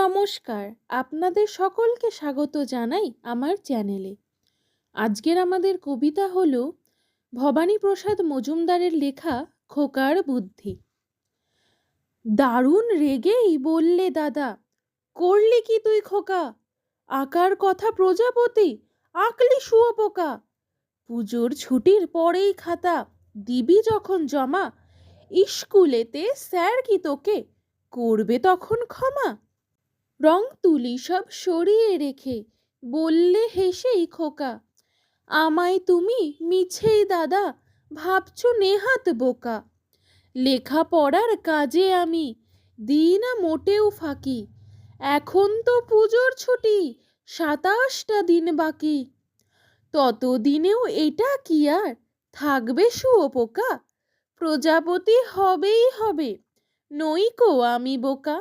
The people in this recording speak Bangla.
নমস্কার, আপনাদের সকলকে স্বাগত জানাই আমার চ্যানেলে। আজকের আমাদের কবিতা হলো ভবানীপ্রসাদ মজুমদারের লেখা খোকার বুদ্ধি। দারুণ রেগেই বললে দাদা, করলি কি তুই খোকা? আঁকার কথা প্রজাপতি, আঁকলি শুঁয়োপোকা। পুজোর ছুটির পরেই খাতা দিবি যখন জমা, ইস্কুলেতে স্যার কি তোকে করবে তখন ক্ষমা? রং তুলি সব সরিয়ে রেখে বললে হেসেই খোকা, আমায় তুমি মিছেই দাদা ভাবছো নেহাত বোকা। লেখা পড়ার কাজে আমি দিই না মোটেও ফাঁকি, এখন তো পুজোর ছুটি ২৭টা দিন বাকি। ততদিনেও এটা কি আর থাকবে শুঁয়োপোকা? প্রজাপতি হবেই হবে, নইকো আমি বোকা।